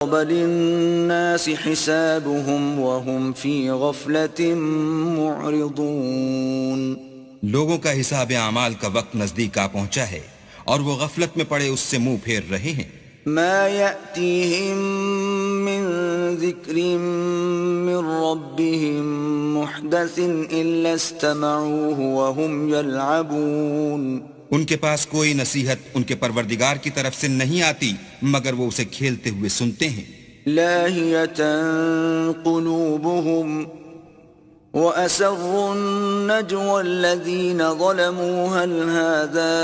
بل الناس حسابهم وهم في غفلة معرضون. لوگوں کا حساب اعمال کا وقت نزدیک آ پہنچا ہے اور وہ غفلت میں پڑے اس سے منہ پھیر رہے ہیں. ما يأتيهم من ذكر من ربهم محدث إلا استمعوه وهم يلعبون. ان کے پاس کوئی نصیحت ان کے پروردگار کی طرف سے نہیں آتی مگر وہ اسے کھیلتے ہوئے سنتے ہیں. لاهية قلوبهم وأسروا النجوى الذين ظلموا هل هذا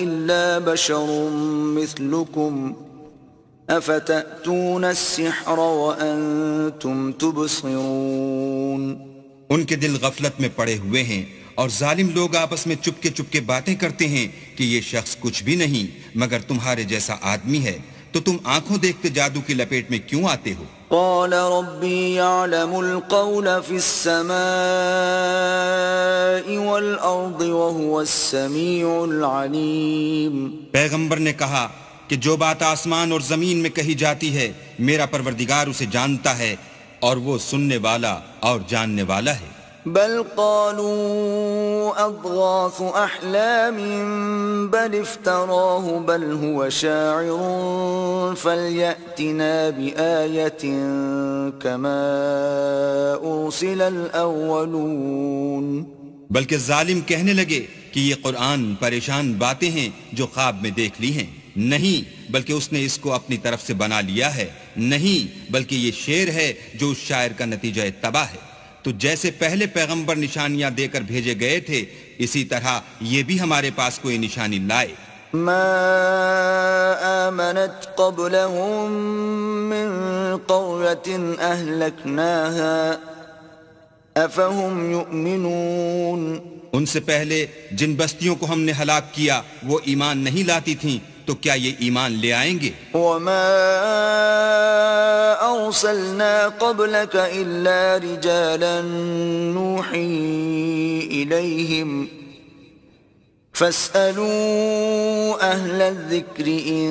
إلا بشر مثلكم أفتأتون السحر وأنتم تبصرون. ان کے دل غفلت میں پڑے ہوئے ہیں اور ظالم لوگ آپس میں چپکے چپکے باتیں کرتے ہیں کہ یہ شخص کچھ بھی نہیں مگر تمہارے جیسا آدمی ہے، تو تم آنکھوں دیکھتے جادو کی لپیٹ میں کیوں آتے ہو؟ قال ربي يعلم القول في السماء والأرض وهو السميع العليم. پیغمبر نے کہا کہ جو بات آسمان اور زمین میں کہی جاتی ہے میرا پروردگار اسے جانتا ہے اور وہ سننے والا اور جاننے والا ہے. بل قالوا أضغاث أحلام بل افتراه بل هو شاعر فليأتنا بآية كما أرسل الأولون. بلکہ ظالم کہنے لگے کہ یہ قرآن پریشان باتیں ہیں جو خواب میں دیکھ لی ہیں. نہیں بلکہ اس نے اس کو اپنی طرف سے بنا لیا ہے. نہیں بلکہ یہ شعر ہے جو اس شاعر کا نتیجہ تباہ ہے. تو جیسے پہلے پیغمبر نشانیاں دے کر بھیجے گئے تھے اسی طرح یہ بھی ہمارے پاس کوئی نشانی لائے. ما آمنت قبلهم من قرية أهلكناها أفهم يؤمنون. ان سے پہلے جن بستیوں کو ہم نے ہلاک کیا وہ ایمان نہیں لاتی تھیں تو کیا یہ ایمان لے آئیں گے؟ وما أرسلنا قبلك إلا رجالا نوحي إليهم فاسألوا أهل الذكر إن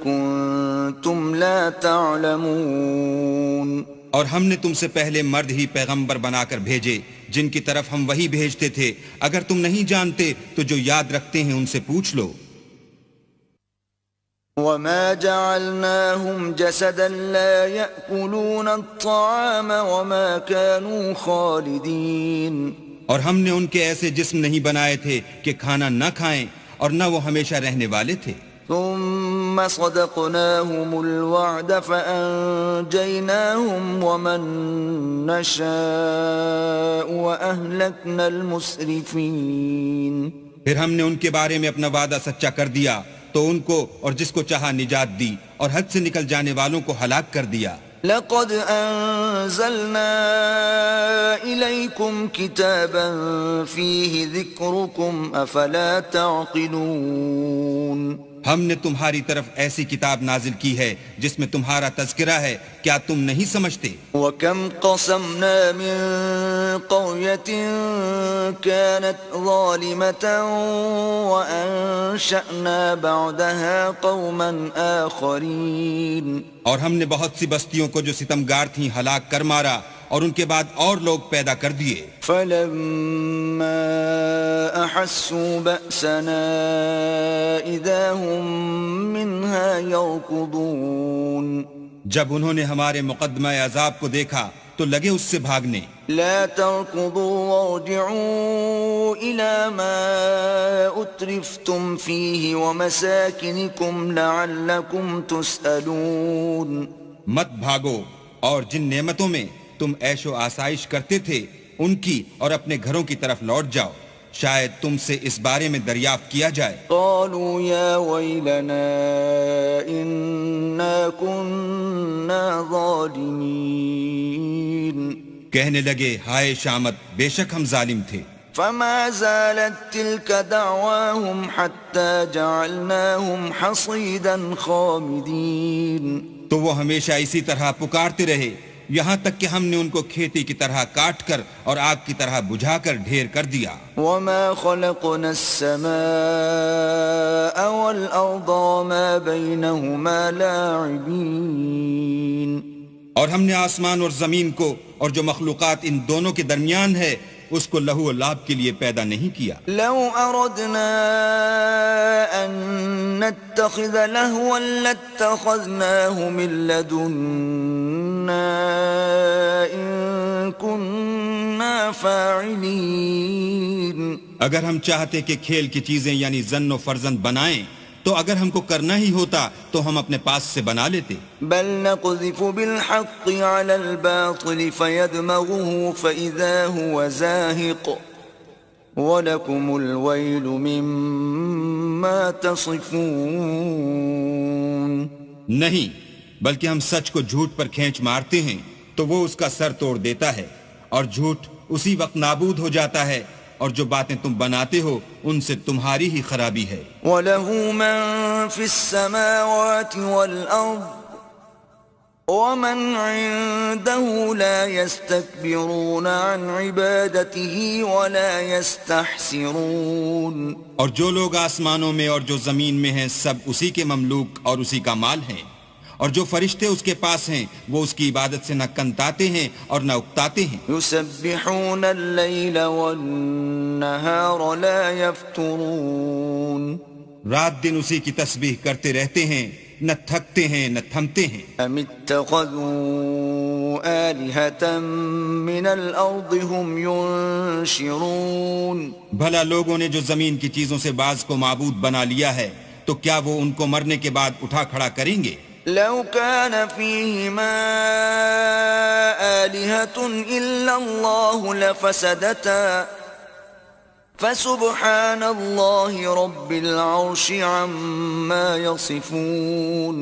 كنتم لا تعلمون. اور ہم نے تم سے پہلے مرد ہی پیغمبر بنا کر بھیجے جن کی طرف ہم وہی بھیجتے تھے. اگر تم نہیں جانتے تو جو یاد رکھتے ہیں ان سے پوچھ لو. وما جعلناهم جسدا لا يأكلون الطعام وما كانوا خالدين. اور ہم نے ان کے ایسے جسم نہیں بنائے تھے کہ کھانا نہ کھائیں اور نہ وہ ہمیشہ رہنے والے تھے. ثم صدقناهم الوعد فأنجيناهم ومن نشاء وأهلكنا المسرفين. پھر ہم نے ان کے بارے میں اپنا وعدہ سچا کر دیا تو ان کو اور جس کو چاہا نجات دی اور حد سے نکل جانے والوں کو ہلاک کر دیا. لقد أنزلنا إليكم كتابا فيه ذكركم أفلا تعقلون. ہم نے تمہاری طرف ایسی کتاب نازل کی ہے جس میں تمہارا تذکرہ ہے، کیا تم نہیں سمجھتے؟ وَكَمْ قَصَمْنَا مِن قَرْيَةٍ كَانَتْ ظَالِمَةً وَأَنشَأْنَا بَعْدَهَا قَوْمًا آخَرِينَ. اور ہم نے بہت سی بستیوں کو جو ستمگار تھیں ہلاک کر مارا اور ان کے بعد اور لوگ پیدا کر دیے. فَلَمَّا أَحَسُّوا بَأْسَنَا إِذَا هُمْ مِنْهَا يَرْكُضُونَ. جب انہوں نے ہمارے مقدمہ عذاب کو دیکھا تو لگے اس سے بھاگنے. لا تركضوا وارجعوا إلى ما أترفتم فيه ومساكنكم لعلكم تسألون. مت بھاگو اور جن نعمتوں میں تم عیش و آسائش کرتے تھے ان کی اور اپنے گھروں کی طرف لوٹ جاؤ، شاید تم سے اس بارے میں دریافت کیا جائے. قالوا يا ويلنا إنا كنا ظالمين. کہنے لگے ہائے شامت، بے شک ہم ظالم تھے. فما زالت تلك دعواهم حتى جعلناهم حصيدا خامدين. تو وہ ہمیشہ اسی طرح پکارتے رہے یہاں تک کہ ہم نے ان کو کھیتی کی طرح کاٹ کر اور آگ کی طرح بجھا کر ڈھیر کر دیا. وما خلقنا السماء والأرض وما بينهما لاعبين. اور ہم نے آسمان اور زمین کو اور جو مخلوقات ان دونوں کے درمیان ہے اس کو لہو و لعب کے لیے پیدا نہیں کیا. لو أردنا أن نتخذ لهوا لاتخذناه من لدنا إن كنا فاعلين. اگر ہم چاہتے کہ کھیل کی چیزیں یعنی زن و فرزند بنائیں تو اگر ہم کو کرنا ہی ہوتا تو ہم اپنے پاس سے بنا لیتے. بل نقذف بالحق على الباطل فيدمغه فإذا هو زاهق وَلَكُمُ الْوَيْلُ مِمَّا تَصِفُونَ. نہیں بلکہ ہم سچ کو جھوٹ پر کھینچ مارتے ہیں تو وہ اس کا سر توڑ دیتا ہے اور جھوٹ اسی وقت نابود ہو جاتا ہے اور جو باتیں تم بناتے ہو ان سے تمہاری ہی خرابی ہے. وَلَهُ مَن فِي السَّمَاوَاتِ وَالْأَرْضِ وَمَنْ عِندَهُ لَا يَسْتَكْبِرُونَ عَنْ عِبَادَتِهِ وَلَا يَسْتَحْسِرُونَ. اور جو لوگ آسمانوں میں اور جو زمین میں ہیں سب اسی کے مملوک اور اسی کا مال ہیں، اور جو فرشتے اس کے پاس ہیں وہ اس کی عبادت سے نہ کنتاتے ہیں اور نہ اکتاتے ہیں. يُسَبِّحُونَ اللَّيْلَ وَالنَّهَارَ لَا يَفْتُرُونَ. رات دن اسی کی تسبیح کرتے رہتے ہیں، نہ تھکتے ہیں نہ تھمتے ہیں. أَمِ اتَّخَذُوا آلِهَةً مِّنَ الْأَرْضِ هُمْ يُنشِرُونَ. بھلا لوگوں نے جو زمین کی چیزوں سے بعض کو معبود بنا لیا ہے تو کیا وہ ان کو مرنے کے بعد اٹھا کھڑا کریں گے؟ لو كان فيهما آلهة إلا الله لفسدتا فسبحان الله رب العرش عما يصفون.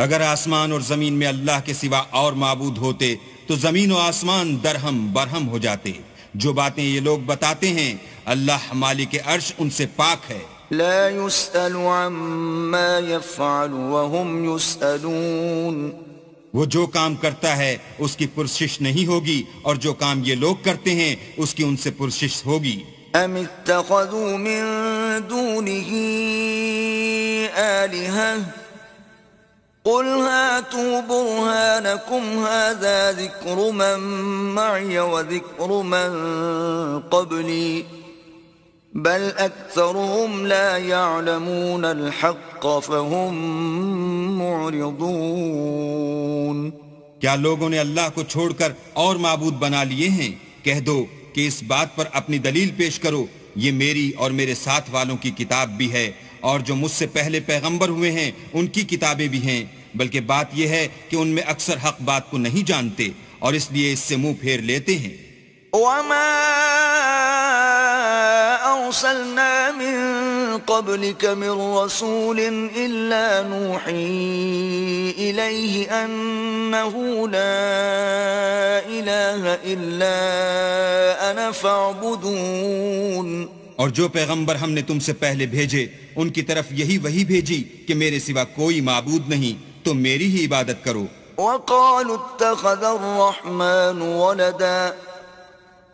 اگر آسمان اور زمین میں اللہ کے سوا اور معبود ہوتے تو زمین و آسمان درہم برہم ہو جاتے. جو باتیں یہ لوگ بتاتے ہیں اللہ مالک عرش ان سے پاک ہے. لا يسأل عما يفعل وهم يسألون. وہ جو کام کرتا ہے اس کی پرسش نہیں ہوگی اور جو کام یہ لوگ کرتے ہیں اس کی ان سے پرسش ہوگی. ام اتخذوا من دونه آلهة قل هاتوا برهانكم هذا ذكر من معي وذكر من قبلي بل اکثرهم لا يعلمون الحق فهم معرضون. کیا لوگوں نے اللہ کو چھوڑ کر اور معبود بنا لیے ہیں؟ کہہ دو کہ اس بات پر اپنی دلیل پیش کرو، یہ میری اور میرے ساتھ والوں کی کتاب بھی ہے اور جو مجھ سے پہلے پیغمبر ہوئے ہیں ان کی کتابیں بھی ہیں، بلکہ بات یہ ہے کہ ان میں اکثر حق بات کو نہیں جانتے اور اس لیے اس سے منہ پھیر لیتے ہیں. وما أرسلنا من قبلك من رسول إلا نوحي إليه أنه لا إله إلا أنا فاعبدون. اور جو پیغمبر ہم نے تم سے پہلے بھیجے ان کی طرف یہی وحی بھیجی کہ میرے سوا کوئی معبود نہیں، تم میری ہی عبادت کرو. وقالوا اتخذ الرحمن ولدا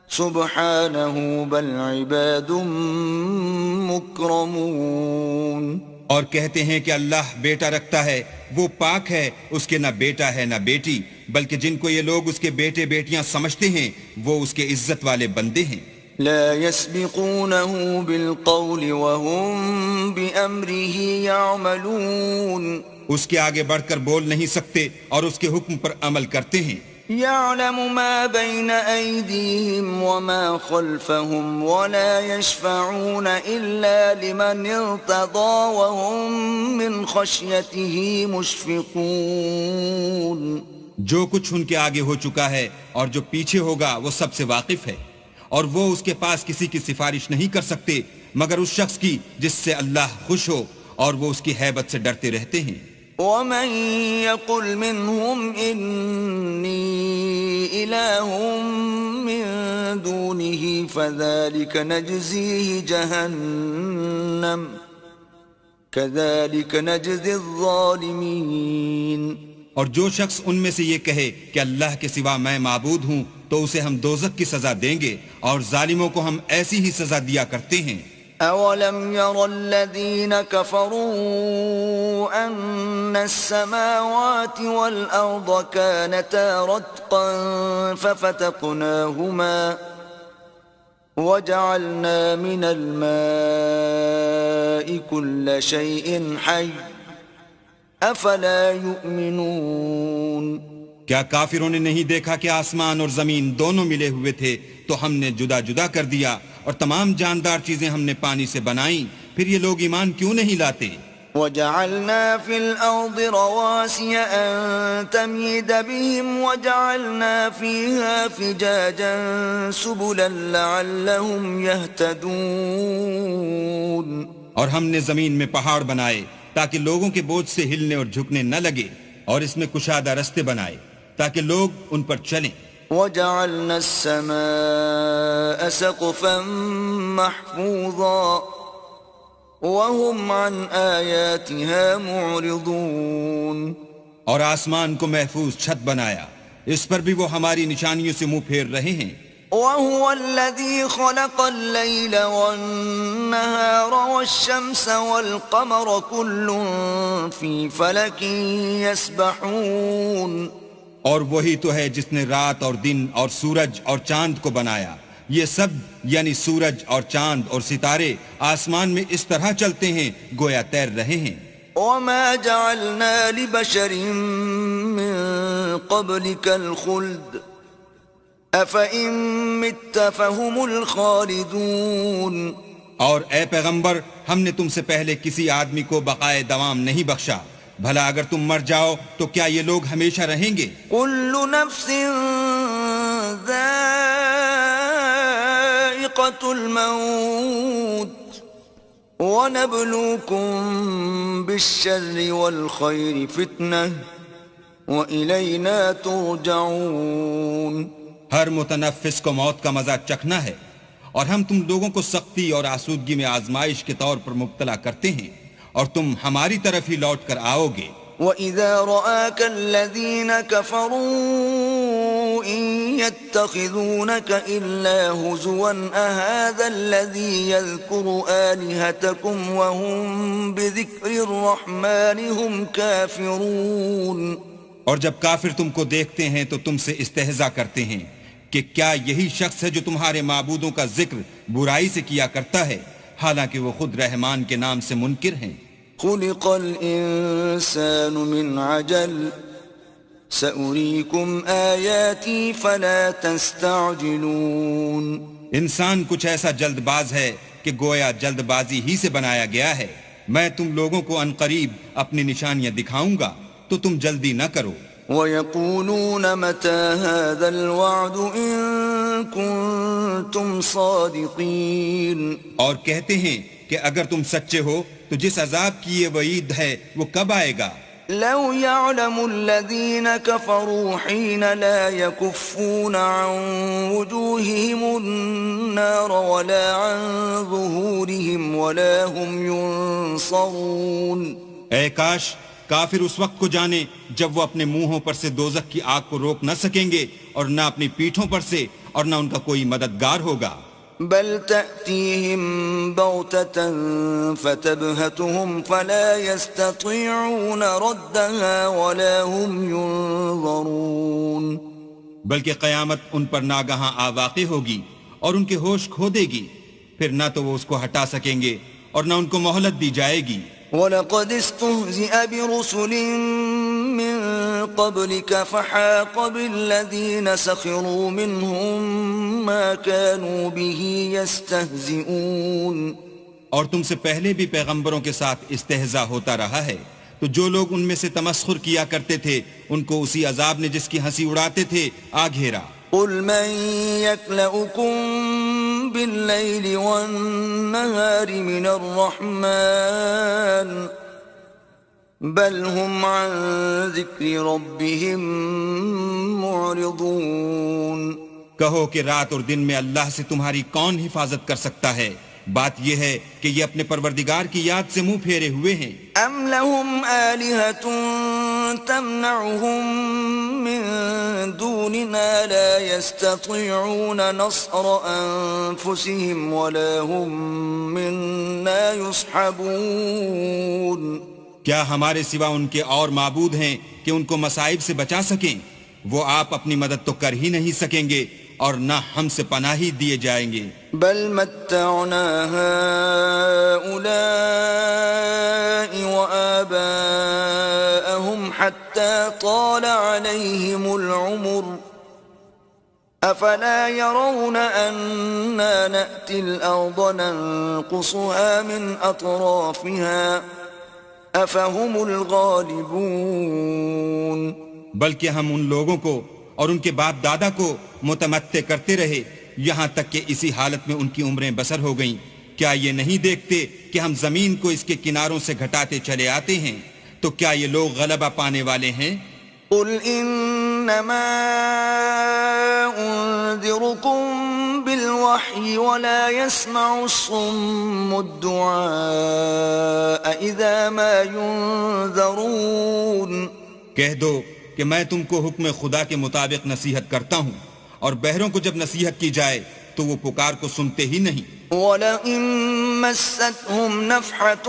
سبحانه بل عباد مکرمون. اور کہتے ہیں کہ اللہ بیٹا رکھتا ہے، وہ پاک ہے، اس کے نہ بیٹا ہے نہ بیٹی، بلکہ جن کو یہ لوگ اس کے بیٹے بیٹیاں سمجھتے ہیں وہ اس کے عزت والے بندے ہیں. لا يسبقونه بالقول وهم بأمره يعملون. اس کے آگے بڑھ کر بول نہیں سکتے اور اس کے حکم پر عمل کرتے ہیں. يعلم ما بين أيديهم وما خلفهم ولا يشفعون إلا لمن ارتضى وهم من خشيته مشفقون. جو کچھ ان کے آگے ہو چکا ہے اور جو پیچھے ہوگا وہ سب سے واقف ہے، اور وہ اس کے پاس کسی کی سفارش نہیں کر سکتے مگر اس شخص کی جس سے اللہ خوش ہو، اور وہ اس کی ہیبت سے ڈرتے رہتے ہیں. ومن يقل منهم إني إله من دونه فذلك نجزيه جهنم كذلك نجزي الظالمين. اور جو شخص ان میں سے یہ کہے کہ اللہ کے سوا میں معبود ہوں تو اسے ہم دوزخ کی سزا دیں گے اور ظالموں کو ہم ایسی ہی سزا دیا کرتے ہیں۔ أَوَلَمْ يَرَ الَّذِينَ كَفَرُوا أَنَّ السَّمَاوَاتِ وَالْأَرْضَ كَانَتَا رَتْقًا فَفَتَقْنَاهُمَا وَجَعَلْنَا مِنَ الْمَاءِ كُلَّ شَيْءٍ حَيٍّ أَفَلَا يُؤْمِنُونَ۔ کیا کافروں نے نہیں دیکھا کہ آسمان اور زمین دونوں ملے ہوئے تھے تو ہم نے جدا جدا کر دیا اور تمام جاندار چیزیں ہم نے پانی سے بنائیں، پھر یہ لوگ ایمان کیوں نہیں لاتے؟ وَجَعَلْنَا فِي الْأَرْضِ رَوَاسِيَ أَن تَمِيدَ بِهِمْ وَجَعَلْنَا فِيهَا فِجَاجًا سُبُلًا لَعَلَّهُمْ يَهْتَدُونَ۔ اور ہم نے زمین میں پہاڑ بنائے تاکہ لوگوں کے بوجھ سے ہلنے اور جھکنے نہ لگے، اور اس میں کشادہ رستے بنائے تاکہ لوگ ان پر چلیں۔ وَجَعَلْنَا السَّمَاءَ سَقْفًا مَحْفُوظًا وَهُمْ عَنْ آيَاتِهَا مُعْرِضُونَ۔ اور آسمان کو محفوظ چھت بنایا، اس پر بھی وہ ہماری نشانیوں سے منہ پھیر رہے ہیں۔ وَهُوَ الَّذِي خَلَقَ اللَّيْلَ وَالنَّهَارَ وَالشَّمْسَ وَالْقَمَرَ كُلٌّ فِي فَلَكٍ يَسْبَحُونَ۔ اور وہی تو ہے جس نے رات اور دن اور سورج اور چاند کو بنایا، یہ سب یعنی سورج اور چاند اور ستارے آسمان میں اس طرح چلتے ہیں گویا تیر رہے ہیں۔ وَمَا جَعَلْنَا لِبَشَرٍ مِّن قَبْلِكَ الْخُلْدَ أَفَإِن مِّتَّ فَهُمُ الْخَالِدُونَ۔ اور اے پیغمبر، ہم نے تم سے پہلے کسی آدمی کو بقائے دوام نہیں بخشا، بھلا اگر تم مر جاؤ تو کیا یہ لوگ ہمیشہ رہیں گے؟ كُلُّ نَفْسٍ ذَائِقَةُ الْمَوْتِ وَنَبْلُوكُم بِالشَّرِّ وَالْخَيْرِ فِتْنَةً وَإِلَيْنَا تُرْجَعُونَ۔ ہر متنفس کو موت کا مزہ چکھنا ہے، اور ہم تم لوگوں کو سختی اور آسودگی میں آزمائش کے طور پر مبتلا کرتے ہیں، اور تم ہماری طرف ہی لوٹ کر آؤ گے۔ وَإِذَا رَآكَ الَّذِينَ كَفَرُوا إِن يَتَّخِذُونَكَ إِلَّا هُزُوًا أَهَذَا الَّذِي يَذْكُرُ آلِهَتَكُمْ وَهُمْ بِذِكْرِ الرَّحْمَنِ هُمْ كَافِرُونَ۔ اور جب کافر تم کو دیکھتے ہیں تو تم سے استہزاء کرتے ہیں کہ کیا یہی شخص ہے جو تمہارے معبودوں کا ذکر برائی سے کیا کرتا ہے، حالانکہ وہ خود رحمان کے نام سے منکر ہیں۔ خُلِقَ الْإِنسَانُ مِنْ عَجَلٍ سَأُرِيكُمْ آيَاتِي فَلَا تَسْتَعْجِلُونَ۔ انسان کچھ ایسا جلد باز ہے کہ گویا جلد بازی ہی سے بنایا گیا ہے۔ میں تم لوگوں کو عنقریب اپنی نشانیاں دکھاؤں گا تو تم جلدی نہ کرو۔ وَيَقُولُونَ مَتَى هَذَا الْوَعْدُ إِن كُنتُمْ صَادِقِينَ۔ اور کہتے ہیں کہ اگر تم سچے ہو تو جس عذاب کی یہ وعید ہے وہ کب آئے گا؟ لَوْ يَعْلَمُ الَّذِينَ كَفَرُوا حِينَ لَا يَكُفُّونَ عَن وُجُوهِهِمُ النَّارَ وَلَا عَن ظُهُورِهِمْ وَلَا هُمْ يُنصَرُونَ۔ اے کاش کافر اس وقت کو جانے جب وہ اپنے منہوں پر سے دوزخ کی آگ کو روک نہ سکیں گے، اور نہ اپنی پیٹھوں پر سے، اور نہ ان کا کوئی مددگار ہوگا۔ بل تأتيهم بغتة فتبهتهم فلا يستطيعون ردها ولا هم ينظرون۔ بلکہ قیامت ان پر ناگہاں آ واقع ہوگی اور ان کے ہوش کھو دے گی، پھر نہ تو وہ اس کو ہٹا سکیں گے اور نہ ان کو مہلت دی جائے گی۔ وَلَقَدِ اسْتُهْزِئَ بِرُسُلٍ مِّن قَبْلِكَ فَحَاقَ بِالَّذِينَ سَخِرُوا مِنْهُم مَّا كَانُوا بِهِ يَسْتَهْزِئُونَ۔ اور تم سے پہلے بھی پیغمبروں کے ساتھ استہزاء ہوتا رہا ہے، تو جو لوگ ان میں سے تمسخر کیا کرتے تھے ان کو اسی عذاب نے جس کی ہنسی اڑاتے تھے آ گھیرا۔ قُلْ مَن يَكْلَؤُكُم بِاللَّيْلِ وَالنَّهَارِ مِنَ الرَّحْمَنِ بَلْ هُمْ عَن ذِكْرِ رَبِّهِم مُّعْرِضُونَ۔ کہو کہ رات اور دن میں اللہ سے تمہاری کون حفاظت کر سکتا ہے؟ بات یہ ہے کہ یہ اپنے پروردگار کی یاد سے منہ پھیرے ہوئے ہیں۔ ام لهم آلهة تمنعهم من دوننا لا يستطيعون نصر أنفسهم ولا هم منا يصحبون۔ کیا ہمارے سوا ان کے اور معبود ہیں کہ ان کو مصائب سے بچا سکیں؟ وہ آپ اپنی مدد تو کر ہی نہیں سکیں گے اور نہ ہم سے پناہی دیے جائیں گے۔ بل متعنا هؤلاء وآباءهم حتى طال عليهم العمر أفلا يرون أنا نأتي الأرض ننقصها من أطرافها أفهم الغالبون۔ بلکہ ہم ان لوگوں کو اور ان کے باپ دادا کو متمتع کرتے رہے یہاں تک کہ اسی حالت میں ان کی عمریں بسر ہو گئیں۔ کیا یہ نہیں دیکھتے کہ ہم زمین کو اس کے کناروں سے گھٹاتے چلے آتے ہیں؟ تو کیا یہ لوگ غلبہ پانے والے ہیں؟ قل انما انذركم بالوحی ولا يسمع الصم الدعاء اذا ما ينذرون۔ کہہ دو کہ میں تم کو حکم خدا کے مطابق نصیحت کرتا ہوں، اور بہروں کو جب نصیحت کی جائے تو وہ پکار کو سنتے ہی نہیں۔ وَلَئِن مَسَّتْهُمْ نَفْحَةٌ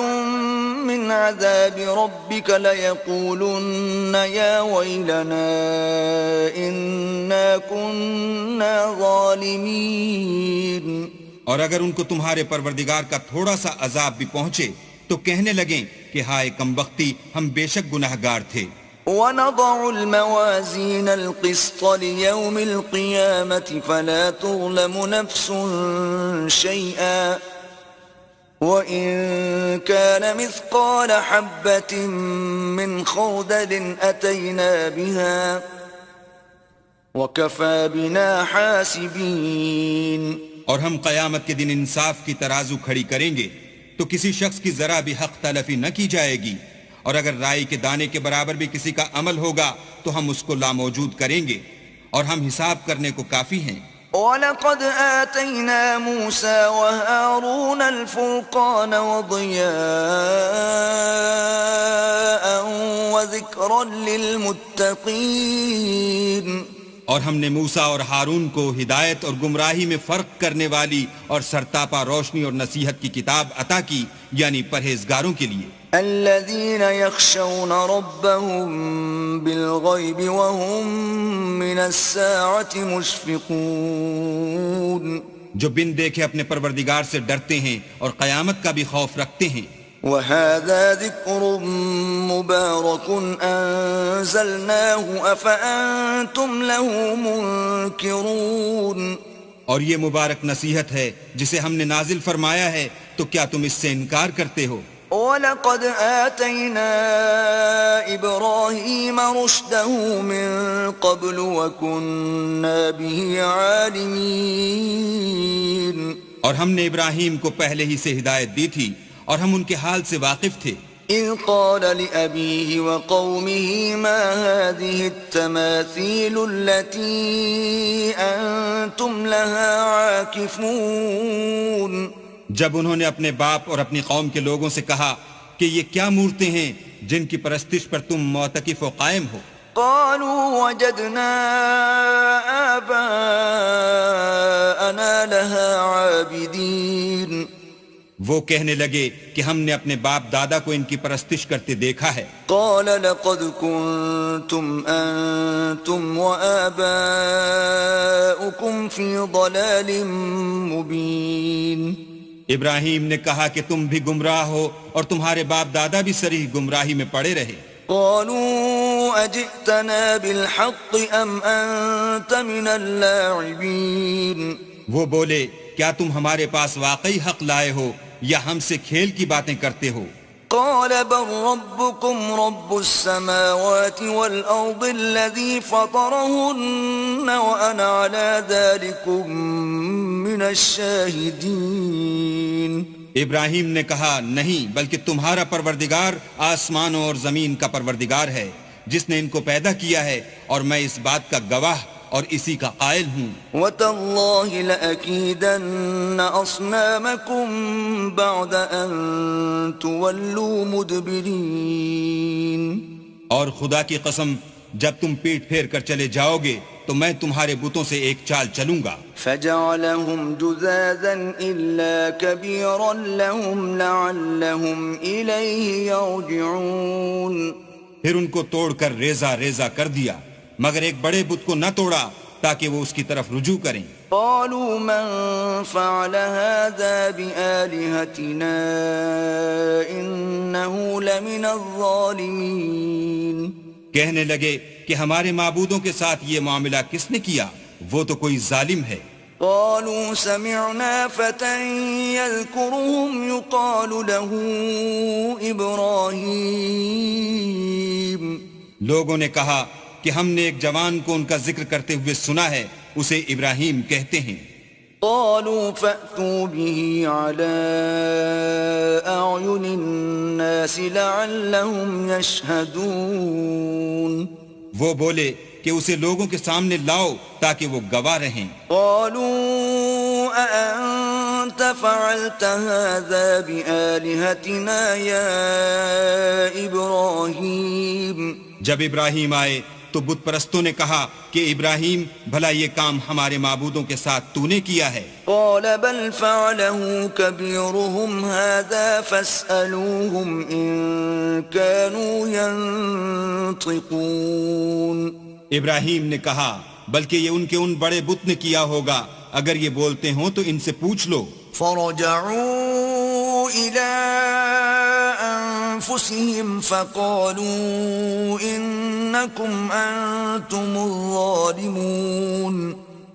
مِّنْ عَذَابِ رَبِّكَ لَيَقُولُنَّ يَا وَيْلَنَا إِنَّا كُنَّا ظَالِمِينَ۔ اور اگر ان کو تمہارے پروردگار کا تھوڑا سا عذاب بھی پہنچے تو کہنے لگیں کہ ہائے کمبختی، ہم بے شک گناہگار تھے۔ وَنَضَعُ الْمَوَازِينَ الْقِسْطَ لِيَوْمِ الْقِيَامَةِ فَلَا تُظْلَمُ نَفْسٌ شَيْئًا وَإِن كَانَ مِثْقَالَ حَبَّةٍ مِّنْ خَرْدَلٍ أَتَيْنَا بِهَا وَكَفَى بِنَا حَاسِبِينَ۔ اور ہم قیامت کے دن انصاف کی ترازو کھڑی کریں گے تو کسی شخص کی ذرا بھی حق تلفی نہ کی جائے گی، اور اگر رائی کے دانے کے برابر بھی کسی کا عمل ہوگا تو ہم اس کو لاموجود کریں گے، اور ہم حساب کرنے کو کافی ہیں۔ وَلَقَدْ آتَيْنَا مُوسَى وَهَارُونَ الْفُرْقَانَ وَضِيَاءً وَذِكْرًا لِلْمُتَّقِينَ۔ اور ہم نے موسیٰ اور ہارون کو ہدایت اور گمراہی میں فرق کرنے والی اور سرتاپا روشنی اور نصیحت کی کتاب عطا کی، یعنی پرہیزگاروں کے لیے۔ الذين يخشون ربهم بالغيب وهم من الساعة مشفقون۔ جو بن دیکھے اپنے پروردگار سے ڈرتے ہیں اور قیامت کا بھی خوف رکھتے ہیں۔ وهذا ذكر مبارك أنزلناه أفأنتم له منكرون۔ اور یہ مبارک نصیحت ہے جسے ہم نے نازل فرمایا ہے، تو کیا تم اس سے انکار کرتے ہو؟ وَلَقَدْ آتَيْنَا إِبْرَاهِيمَ رُشْدَهُ مِن قَبْلُ وَكُنَّا بِهِ عَالِمِينَ۔ اور ہم نے ابراہیم کو پہلے ہی سے ہدایت دی تھی اور ہم ان کے حال سے واقف تھے۔ إِذْ قَالَ لِأَبِيهِ وَقَوْمِهِ مَا هَذِهِ التَّمَاثِيلُ الَّتِي أَنْتُمْ لَهَا عَاكِفُونَ۔ جب انہوں نے اپنے باپ اور اپنی قوم کے لوگوں سے کہا کہ یہ کیا مورتیں ہیں جن کی پرستش پر تم معتکف و قائم ہو؟ قالوا وجدنا آباءنا لها عابدين۔ وہ کہنے لگے کہ ہم نے اپنے باپ دادا کو ان کی پرستش کرتے دیکھا ہے۔ قال لقد كنتم انتم وآباؤكم في ضلال مبين۔ ابراہیم نے کہا کہ تم بھی گمراہ ہو اور تمہارے باپ دادا بھی صریح گمراہی میں پڑے رہے۔ قالوا اجئتنا بالحق ام انت من اللاعبین۔ وہ بولے کیا تم ہمارے پاس واقعی حق لائے ہو یا ہم سے کھیل کی باتیں کرتے ہو؟ قال بل ربكم رب السماوات والأرض الذي فطرهن وأنا على ذلكم من الشاهدين۔ ابراہیم نے کہا نہیں، بلکہ تمہارا پروردگار آسمانوں اور زمین کا پروردگار ہے جس نے ان کو پیدا کیا ہے، اور میں اس بات کا گواہ اور اسی کا قائل ہوں. وَتَاللَّهِ لَأَكِيدَنَّ أَصْنَامَكُمْ بَعْدَ أَن تُوَلُّوا مُدْبِرِينَ. اور خدا کی قسم جب تم پیٹ پھیر کر چلے جاؤ گے تو میں تمہارے بتوں سے ایک چال چلوں گا. فَجَعَلَهُمْ جُذَاذًا إِلَّا كَبِيرًا لَهُمْ لَعَلَّهُمْ إِلَيْهِ يَرْجِعُونَ. پھر ان کو توڑ کر ریزہ ریزہ کر دیا مگر ایک بڑے بت کو نہ توڑا تاکہ وہ اس کی طرف رجوع کریں. قالوا من فعل هذا بآلهتنا إنه لمن الظالمين. کہنے لگے کہ ہمارے معبودوں کے ساتھ یہ معاملہ کس نے کیا؟ وہ تو کوئی ظالم ہے. قالوا سمعنا فتى يذكرهم يقال له إبراهيم. لوگوں نے کہا کہ ہم نے ایک جوان کو ان کا ذکر کرتے ہوئے سنا ہے، اسے ابراہیم کہتے ہیں. قالوا فأتوا به على أعين الناس لعلهم يشهدون. وہ بولے کہ اسے لوگوں کے سامنے لاؤ تاکہ وہ گواہ رہیں. قالوا أأنت فعلت هذا بآلهتنا يا إبراهيم. جب ابراہیم آئے تو بت پرستوں نے کہا کہ ابراہیم بھلا یہ کام ہمارے معبودوں کے ساتھ تو نے کیا ہے؟ قال بل فعله كبيرهم هذا فاسألوهم إن كانوا ينطقون. ابراہیم نے کہا بلکہ یہ ان کے ان بڑے بت نے کیا ہوگا، اگر یہ بولتے ہوں تو ان سے پوچھ لو. فرجعوا إلى أنفسهم فقالوا إنكم أنتم الظالمون.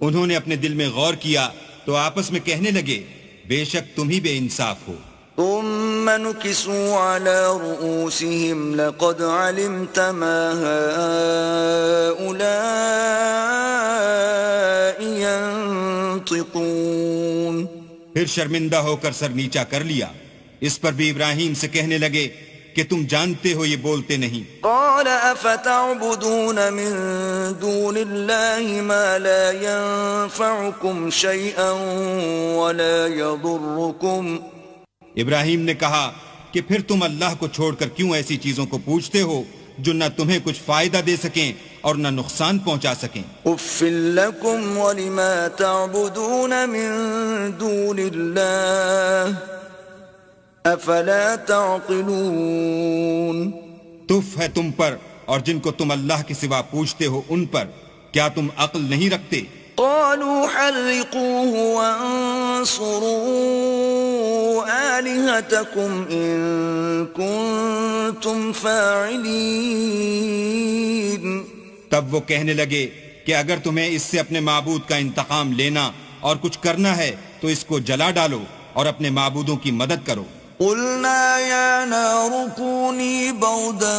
انہوں نے اپنے دل میں غور کیا تو آپس میں کہنے لگے بے شک تم ہی بے انصاف ہو. ثم نكسوا على رؤوسهم لقد علمت ما هؤلاء ينطقون. پھر شرمندہ ہو کر سر نیچا کر لیا. اس پر بھی ابراہیم سے کہنے لگے کہ تم جانتے ہو یہ بولتے نہیں. قال افتعبدون من دون الله ما لا ينفعكم شيئا ولا يضركم. ابراہیم نے کہا کہ پھر تم اللہ کو چھوڑ کر کیوں ایسی چیزوں کو پوچھتے ہو جو نہ تمہیں کچھ فائدہ دے سکیں اور نہ نقصان پہنچا سکیں. اف لکم ولما تعبدون من دون اللہ افلا تعقلون. تف ہے تم پر اور جن کو تم اللہ کے سوا پوچھتے ہو ان پر، کیا تم عقل نہیں رکھتے؟ قالوا حرقوه وانصروا آلهتكم إن كنتم فاعلين. تب وہ کہنے لگے کہ اگر تمہیں اس سے اپنے معبود کا انتقام لینا اور کچھ کرنا ہے تو اس کو جلا ڈالو اور اپنے معبودوں کی مدد کرو. قلنا يا نار كوني بردا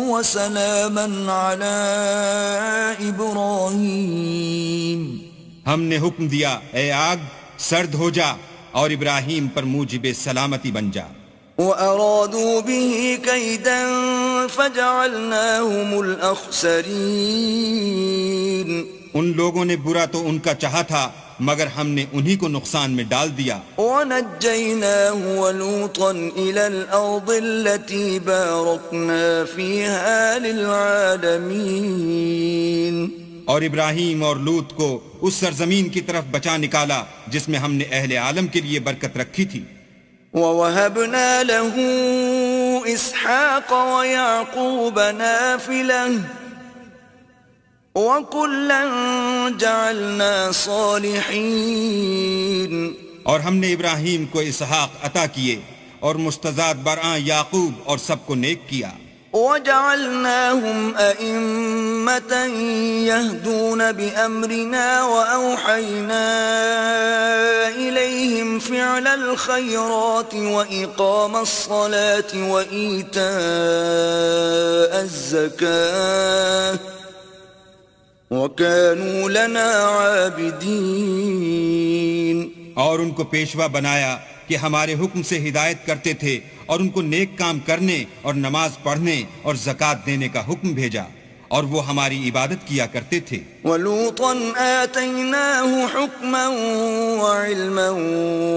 وسلاما على إبراهيم. ہم نے حکم دیا اے آگ سرد ہو جا اور ابراہیم پر موجب سلامتی بن جا. وأرادوا به كيدا فجعلناهم الأخسرين. ان لوگوں نے برا تو ان کا چاہا تھا مگر ہم نے انہی کو نقصان میں ڈال دیا. وَنَجَّيْنَاهُ وَلُوطًا إِلَى الْأَرْضِ الَّتِي بَارَكْنَا فِيهَا لِلْعَالَمِينَ. اور ابراہیم اور لوط کو اس سرزمین کی طرف بچا نکالا جس میں ہم نے اہل عالم کے لیے برکت رکھی تھی. وَوَهَبْنَا لَهُ إِسْحَاقَ وَيَعْقُوبَ نَافِلَةً وَكُلًّا جَعَلْنَا صَالِحِينَ. اور ہم نے ابراہیم کو اسحاق عطا کیے اور مستضاد برآں یعقوب اور سب کو نیک کیا. وَجَعَلْنَاهُمْ أَئِمَّةً يَهْدُونَ بِأَمْرِنَا وَأَوْحَيْنَا إِلَيْهِمْ فِعْلَ الْخَيْرَاتِ وَإِقَامَ الصَّلَاةِ وَإِيتَاءَ الزَّكَاةِ وَكَانُوا لَنَا عَابِدِينَ. اور ان کو پیشوا بنایا کہ ہمارے حکم سے ہدایت کرتے تھے اور ان کو نیک کام کرنے اور نماز پڑھنے اور زکوٰۃ دینے کا حکم بھیجا اور وہ ہماری عبادت کیا کرتے تھے. وَلُوطًا آتَيْنَاهُ حُكْمًا وَعِلْمًا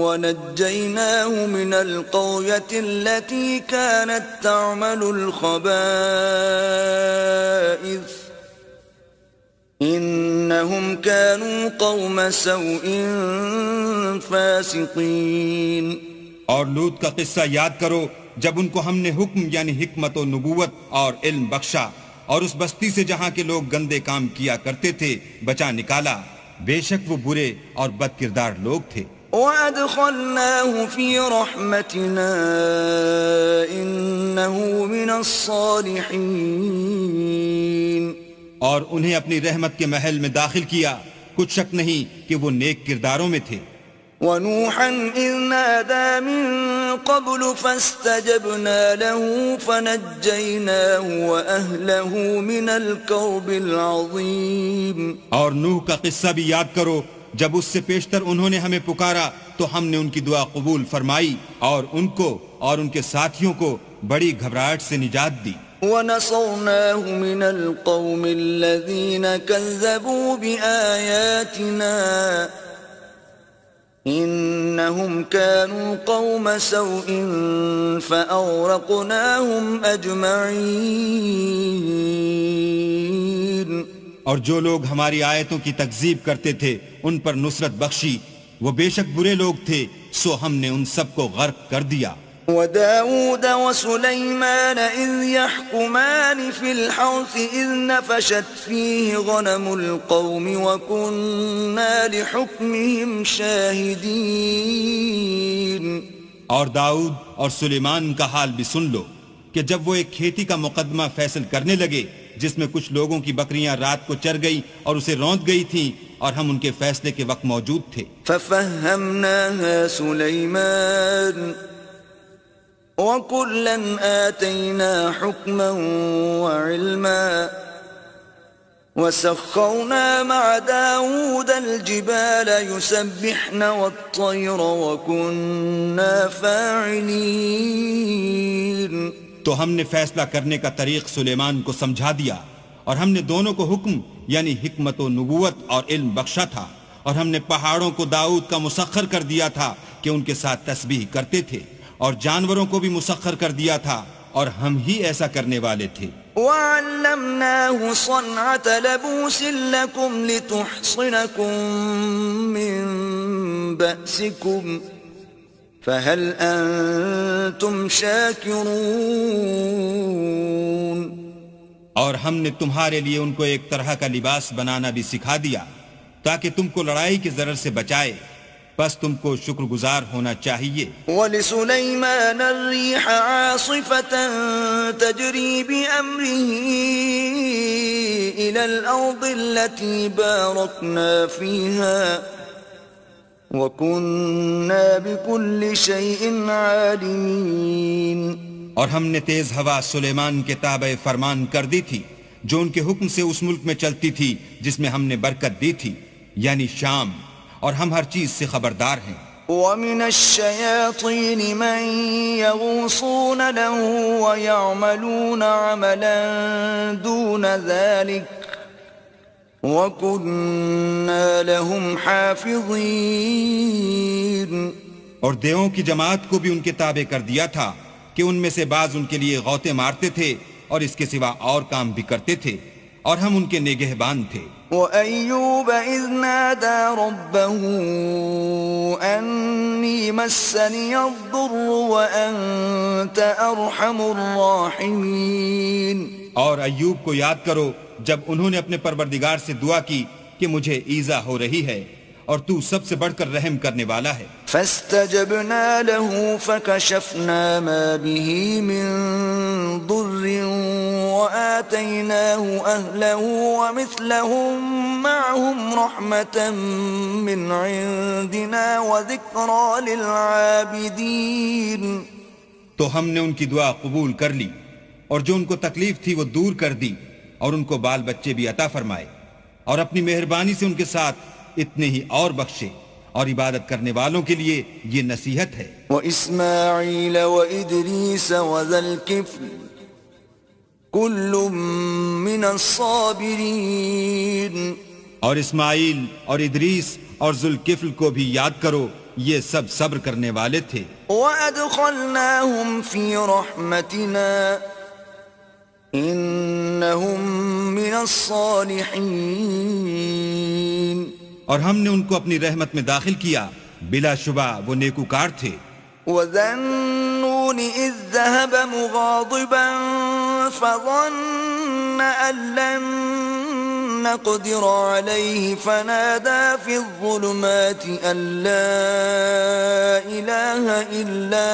وَنَجَّيْنَاهُ مِنَ الْقَرْيَةِ الَّتِي كَانَتْ تَعْمَلُ الْخَبَائِثَ إِنَّهُمْ كَانُوا قَوْمَ سَوْءٍ فَاسِقِينَ. اور لوط کا قصہ یاد کرو جب ان کو ہم نے حکم یعنی حکمت و نبوت اور علم بخشا اور اس بستی سے جہاں کے لوگ گندے کام کیا کرتے تھے بچا نکالا. بے شک وہ برے اور بد کردار لوگ تھے. وَأَدْخَلْنَاهُ فِي رَحْمَتِنَا إِنَّهُ مِنَ الصَّالِحِينَ. اور انہیں اپنی رحمت کے محل میں داخل کیا. کچھ شک نہیں کہ وہ نیک کرداروں میں تھے. وَنُوحًا إِذْ نَادَى مِن قَبْلُ فَاسْتَجَبْنَا لَهُ فَنَجَّيْنَاهُ وَأَهْلَهُ مِنَ الْكَرْبِ الْعَظِيمِ. اور نوح کا قصہ بھی یاد کرو جب اس سے پیشتر انہوں نے ہمیں پکارا تو ہم نے ان کی دعا قبول فرمائی اور ان کو اور ان کے ساتھیوں کو بڑی گھبراہٹ سے نجات دی. وَنَصَرْنَاهُ مِنَ الْقَوْمِ الَّذِينَ كَذَّبُوا بِآيَاتِنَا إِنَّهُمْ كَانُوا قَوْمَ سَوْءٍ فَأَغْرَقْنَاهُمْ أَجْمَعِينَ. اور جو لوگ ہماری آیتوں کی تکذیب کرتے تھے ان پر نصرت بخشی. وہ بے شک برے لوگ تھے سو ہم نے ان سب کو غرق کر دیا. وَدَاوُودَ وَسُلَيْمَانَ إِذْ يَحْكُمَانِ فِي الْحَرْثِ إِذْ نَفَشَتْ فِيهِ غَنَمُ الْقَوْمِ وَكُنَّا لِحُكْمِهِمْ شَاهِدِينَ. اور داؤد اور سلیمان کا حال بھی سن لو کہ جب وہ ایک کھیتی کا مقدمہ فیصل کرنے لگے جس میں کچھ لوگوں کی بکریاں رات کو چر گئی اور اسے روند گئی تھیں اور ہم ان کے فیصلے کے وقت موجود تھے. فَفَهَّمْنَاهَا سُلَيْمَانَ وَكُلًّا آتَيْنَا حُكْمًا وَعِلْمًا وَسَخَّرْنَا مَعَ دَاوُودَ الْجِبَالَ يُسَبِّحْنَ وَالطَّيْرَ وَكُنَّا فَاعِلِينَ. تو ہم نے فیصلہ کرنے کا طریق سلیمان کو سمجھا دیا اور ہم نے دونوں کو حکم یعنی حکمت و نبوت اور علم بخشا تھا اور ہم نے پہاڑوں کو داؤد کا مسخر کر دیا تھا کہ ان کے ساتھ تسبیح کرتے تھے اور جانوروں کو بھی مسخر کر دیا تھا اور ہم ہی ایسا کرنے والے تھے. وَعَلَّمْنَاهُ صَنْعَةَ لَبُوسٍ لَكُمْ لِتُحْصِنَكُمْ مِنْ بَأْسِكُمْ فَهَلْ أَنْتُمْ شَاكِرُونَ. اور ہم نے تمہارے لیے ان کو ایک طرح کا لباس بنانا بھی سکھا دیا تاکہ تم کو لڑائی کے ضرر سے بچائے. بس تم کو شکر گزار ہونا چاہیے. وَلِسُلَيْمَانَ الرِّيحَ عَاصِفَةً تَجْرِي بِأَمْرِهِ إِلَى الْأَرْضِ الَّتِي بَارَكْنَا فِيهَا وَكُنَّا بِكُلِّ شَيْءٍ عَالِمِينَ. اور ہم نے تیز ہوا سلیمان کے تابع فرمان کر دی تھی جو ان کے حکم سے اس ملک میں چلتی تھی جس میں ہم نے برکت دی تھی یعنی شام. اور ہم ہر چیز سے خبردار ہیں. وَمِنَ الشَّيَاطِينِ مَن يَغُوصُونَ لَهُ وَيَعْمَلُونَ عَمَلًا دُونَ ذَلِكَ وَكُنَّا لَهُمْ حَافِظِينَ. اور دیووں کی جماعت کو بھی ان کے تابع کر دیا تھا کہ ان میں سے بعض ان کے لیے غوطے مارتے تھے اور اس کے سوا اور کام بھی کرتے تھے اور ہم ان کے نگہبان تھے. وَأَيُّوبَ إِذْ نَادَى رَبَّهُ أَنِّي مَسَّنِيَ الضُّرُّ وَأَنْتَ أَرْحَمُ الرَّاحِمِينَ. اور ایوب کو یاد کرو جب انہوں نے اپنے پروردگار سے دعا کی کہ مجھے ایذا ہو رہی ہے اور تو سب سے بڑھ کر رحم کرنے والا ہے. فَاسْتَجَبْنَا لَهُ فَكَشَفْنَا مَا بِهِ مِنْ ضُرٍّ وَآتَيْنَاهُ أَهْلَهُ وَمِثْلَهُمْ مَعَهُمْ رَحْمَةً مِّنْ عِنْدِنَا وَذِكْرَى لِلْعَابِدِينَ. تو ہم نے ان کی دعا قبول کر لی اور جو ان کو تکلیف تھی وہ دور کر دی اور ان کو بال بچے بھی عطا فرمائے اور اپنی مہربانی سے ان کے ساتھ اتنے ہی اور بخشے اور عبادت کرنے والوں کے لیے یہ نصیحت ہے. وَإِسْمَاعِيلَ وَإِدْرِيسَ وَذَا الْكِفْلِ كل من الصابرين. اور اسماعیل اور ادریس اور ذوالکفل کو بھی یاد کرو، یہ سب صبر کرنے والے تھے. وَأَدْخَلْنَاهُمْ فِي رَحْمَتِنَا إِنَّهُمْ مِنَ الصَّالِحِينَ. اور ہم نے ان کو اپنی رحمت میں داخل کیا، بلا شبہ وہ نیکوکار تھے. وَذَا النُّونِ إِذ ذَّهَبَ مُغَاضِبًا فَظَنَّ أَن لَّن نَّقْدِرَ عَلَيْهِ فَنَادَىٰ فِي الظُّلُمَاتِ أَن لَّا إِلَٰهَ إِلَّا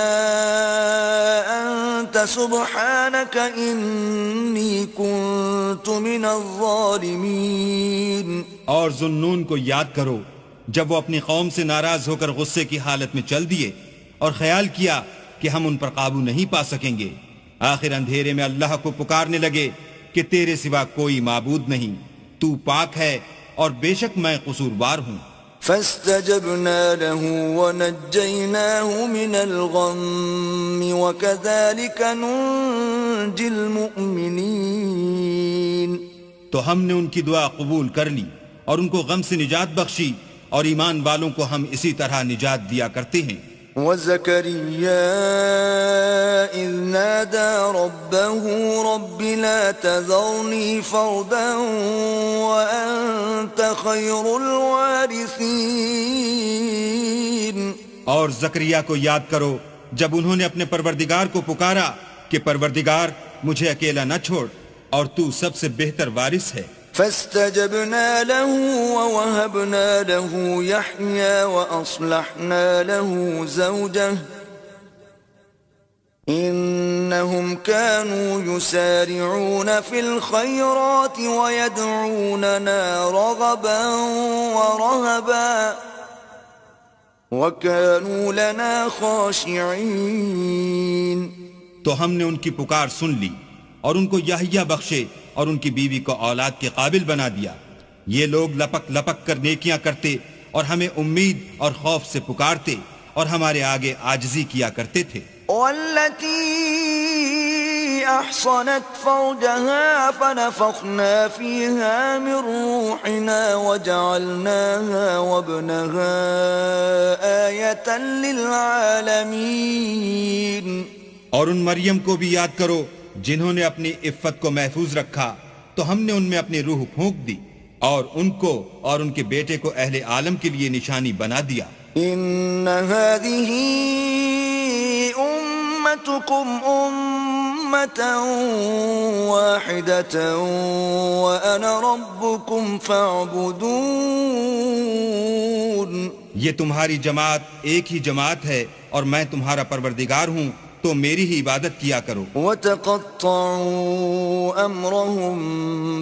أَنتَ سُبْحَانَكَ إِنِّي كُنتُ مِنَ الظَّالِمِينَ. اور ذوالنون کو یاد کرو جب وہ اپنی قوم سے ناراض ہو کر غصے کی حالت میں چل دیے اور خیال کیا کہ ہم ان پر قابو نہیں پا سکیں گے. آخر اندھیرے میں اللہ کو پکارنے لگے کہ تیرے سوا کوئی معبود نہیں، تو پاک ہے اور بے شک میں قصوروار ہوں. فاستجبنا له ونجيناه من الغم وكذلك ننجي المؤمنين. تو ہم نے ان کی دعا قبول کر لی اور ان کو غم سے نجات بخشی، اور ایمان والوں کو ہم اسی طرح نجات دیا کرتے ہیں. وَزَكَرِيَّا إِذْ نَادَى رَبَّهُ رَبِّ لَا تَذَرْنِي فَرْدًا وَأَنْتَ خَيْرُ الْوَارِثِينَ. اور زکریا کو یاد کرو جب انہوں نے اپنے پروردگار کو پکارا کہ پروردگار مجھے اکیلا نہ چھوڑ اور تو سب سے بہتر وارث ہے. فاستجبنا له ووهبنا له يحيى وأصلحنا له زوجه إنهم كانوا يسارعون في الخيرات ويدعوننا رغبا ورهبا وكانوا لنا خاشعين. تو ہم نے ان کی پکار سن لی اور ان کو یحییٰ بخشے اور ان کی بیوی کو اولاد کے قابل بنا دیا. یہ لوگ لپک لپک کر نیکیاں کرتے اور ہمیں امید اور خوف سے پکارتے اور ہمارے آگے عاجزی کیا کرتے تھے. والتي أحصنت فرجها فنفخنا فيها من روحنا وجعلناها وابنها آية للعالمين. اور ان مریم کو بھی یاد کرو جنہوں نے اپنی عفت کو محفوظ رکھا، تو ہم نے ان میں اپنی روح پھونک دی اور ان کو اور ان کے بیٹے کو اہل عالم کے لیے نشانی بنا دیا. ان هذه امتكم امة واحدة وانا ربكم فاعبدون. یہ تمہاری جماعت ایک ہی جماعت ہے اور میں تمہارا پروردگار ہوں، تو میری ہی عبادت کیا کرو. وَتَقَطَّعُوا أَمْرَهُمْ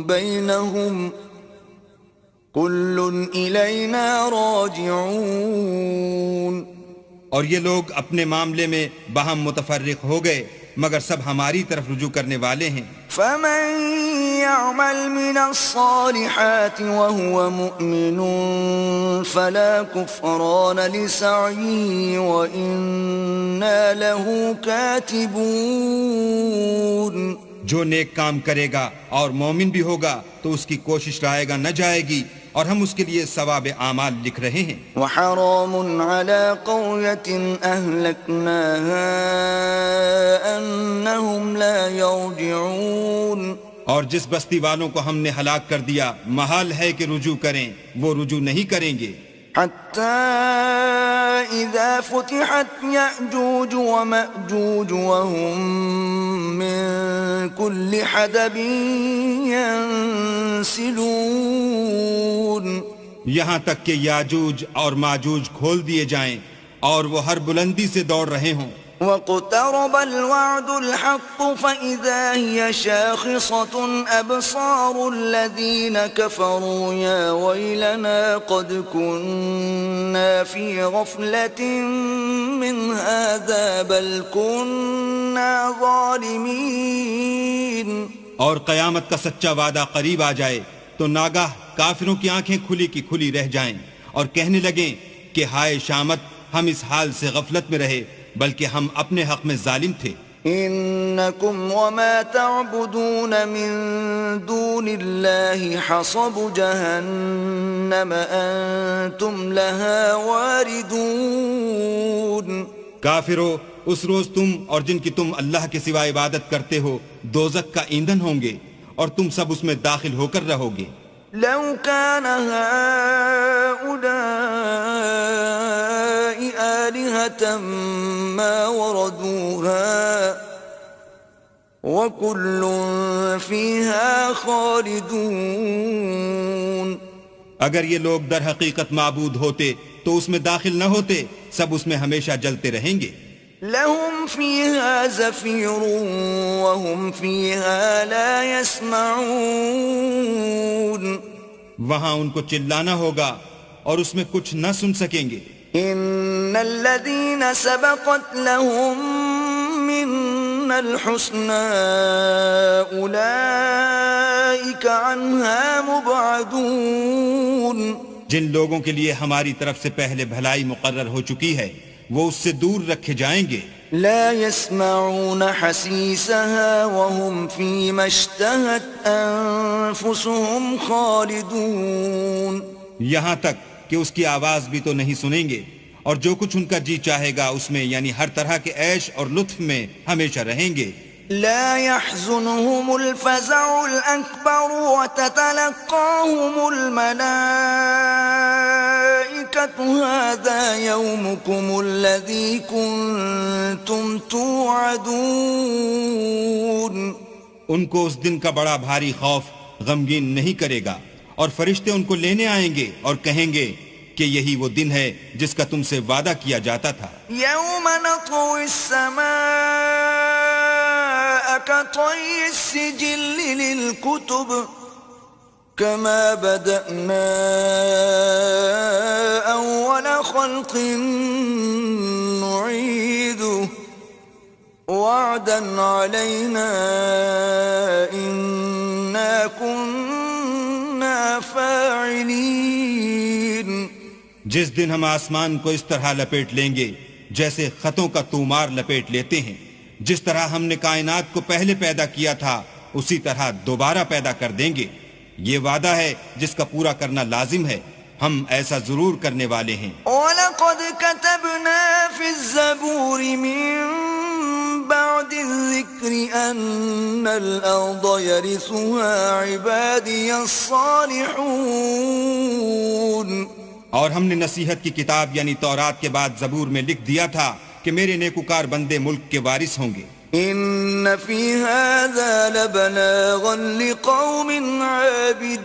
بَيْنَهُمْ كُلٌّ إِلَيْنَا رَاجِعُونَ. اور یہ لوگ اپنے معاملے میں باہم متفرق ہو گئے مگر سب ہماری طرف رجوع کرنے والے ہیں. فَمَن يَعْمَلْ مِنَ الصَّالِحَاتِ وَهُوَ مُؤْمِنٌ فَلَا كُفْرَانَ لِسَعْيِهِ وَإِنَّا لَهُ كَاتِبُونَ. جو نیک کام کرے گا اور مومن بھی ہوگا تو اس کی کوشش رائے گا نہ جائے گی اور ہم اس کے لیے ثواب اعمال لکھ رہے ہیں. وحرام على قرية أهلكناها أنهم لا يرجعون. اور جس بستی والوں کو ہم نے ہلاک کر دیا محال ہے کہ رجوع کریں، وہ رجوع نہیں کریں گے. حتى إذا فتحت يأجوج ومأجوج وهم من كل حدب ينسلون. یہاں تک کہ یاجوج اور ماجوج کھول دیے جائیں اور وہ ہر بلندی سے دوڑ رہے ہوں. واقترب الوعد الحق فإذا هي شاخصة أبصار الذين كفروا يا ويلنا قد كنا في غفلة من هذا بل كنا ظالمين. اور قیامت کا سچا وعدہ قریب آ جائے تو ناگاہ کافروں کی آنکھیں کھلی کی کھلی رہ جائیں اور کہنے لگیں کہ ہائے شامت، ہم اس حال سے غفلت میں رہے بلکہ ہم اپنے حق میں ظالم تھے. إنكم وما تعبدون من دون الله حصب جهنم أنتم لها واردون. کافرو، اس روز تم اور جن کی تم اللہ کے سوا عبادت کرتے ہو دوزخ کا ایندھن ہوں گے اور تم سب اس میں داخل ہو کر رہو گے. لو كان هؤلاء آلهة ما وردوها وكل فيها خالدون. اگر یہ لوگ در حقیقت معبود ہوتے تو اس میں داخل نہ ہوتے، سب اس میں ہمیشہ جلتے رہیں گے. لهم فيها زفير وهم فيها لا يسمعون. وہاں ان کو چلانا ہوگا اور اس میں کچھ نہ سن سکیں گے. ان الذين سبقت لهم منا الحسنى اولئك عنها مبعدون. جن لوگوں کے لیے ہماری طرف سے پہلے بھلائی مقرر ہو چکی ہے وہ اس سے دور رکھے جائیں گے. لا يسمعون حسيسها وهم فيما اشتهت أنفسهم خالدون. یہاں تک کہ اس کی آواز بھی تو نہیں سنیں گے اور جو کچھ ان کا جی چاہے گا اس میں یعنی ہر طرح کے عیش اور لطف میں ہمیشہ رہیں گے. لا يحزنهم الفزع الأكبر وتتلقاهم الملائكة هذا يومكم الذي كنتم توعدون. ان کو اس دن کا بڑا بھاری خوف غمگین نہیں کرے گا اور فرشتے ان کو لینے آئیں گے اور کہیں گے کہ یہی وہ دن ہے جس کا تم سے وعدہ کیا جاتا تھا. يوم نطوي السماء كطي السجل للكتب كما بدأنا أول خلق نعيده وعدا علينا إنا كنا فاعلين. جس دن ہم آسمان کو اس طرح لپیٹ لیں گے جیسے خطوں کا تومار لپیٹ لیتے ہیں. جس طرح ہم نے کائنات کو پہلے پیدا کیا تھا اسی طرح دوبارہ پیدا کر دیں گے. یہ وعدہ ہے جس کا پورا کرنا لازم ہے. ہم ایسا ضرور کرنے والے ہیں. وَلَقَدْ كَتَبْنَا فِي الزَّبُورِ مِن بَعْدِ الذِّكْرِ أَنَّ الْأَرْضَ يَرِثُهَا عِبَادِيَ الصَّالِحُونَ. اور ہم نے نصیحت کی کتاب یعنی تورات کے بعد زبور میں لکھ دیا تھا کہ میرے نیکوکار بندے ملک کے وارث ہوں گے. ان فی هذا لبلاغا لقوم عابدین.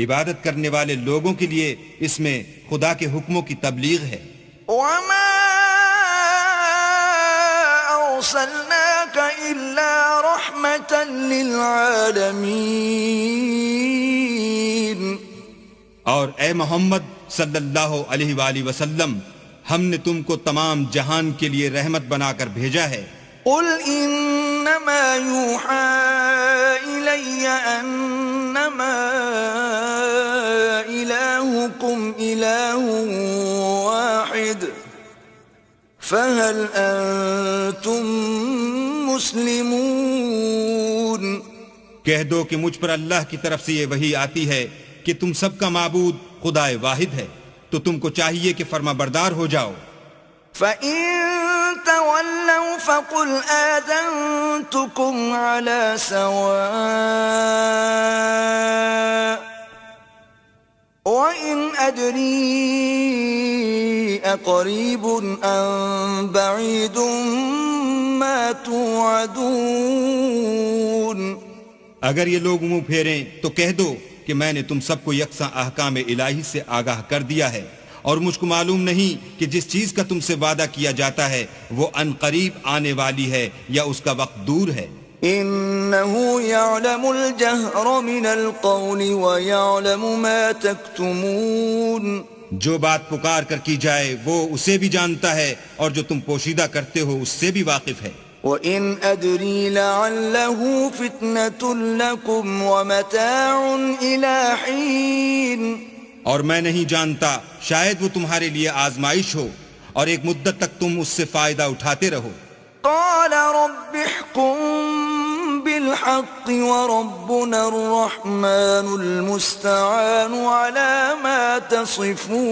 عبادت کرنے والے لوگوں کے لیے اس میں خدا کے حکموں کی تبلیغ ہے. وما ارسلناک الا رحمة للعالمین. اور اے محمد صلی اللہ علیہ وآلہ وسلم ہم نے تم کو تمام جہان کے لیے رحمت بنا کر بھیجا ہے. قل انما یوحى الی انما الہکم الہ واحد فهل انتم مسلمون. کہہ دو کہ مجھ پر اللہ کی طرف سے یہ وحی آتی ہے کہ تم سب کا معبود خدا واحد ہے تو تم کو چاہیے کہ فرما بردار ہو جاؤ. فَإِن تَوَلَّوْا فَقُلْ آذَنْتُكُمْ عَلَى سَوَاءٍ وَإِنْ أَدْرِي أَقَرِيبٌ أَمْ بَعِيدٌ مَا تُوعَدُونَ. اگر یہ لوگ منہ پھیریں تو کہہ دو کہ میں نے تم سب کو یکساں احکام الہی سے آگاہ کر دیا ہے اور مجھ کو معلوم نہیں کہ جس چیز کا تم سے وعدہ کیا جاتا ہے وہ ان قریب آنے والی ہے یا اس کا وقت دور ہے. انه يعلم الجهر من القول ويعلم ما تكتمون. جو بات پکار کر کی جائے وہ اسے بھی جانتا ہے اور جو تم پوشیدہ کرتے ہو اس سے بھی واقف ہے. وَإِنْ أَدْرِي لَعَلَّهُ فِتْنَةٌ لَكُمْ وَمَتَاعٌ إِلَى حِينٍ. اور میں نہیں جانتا شاید وہ تمہارے لیے آزمائش ہو اور ایک مدت تک تم اس سے فائدہ اٹھاتے رہو۔ قال رب احكم بالحق وربنا الرحمن المستعان على ما تصفون۔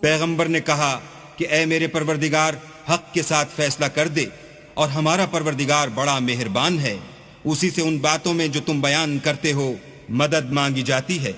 پیغمبر نے کہا کہ اے میرے پروردگار حق کے ساتھ فیصلہ کر دے، اور ہمارا پروردگار بڑا مہربان ہے، اسی سے ان باتوں میں جو تم بیان کرتے ہو مدد مانگی جاتی ہے۔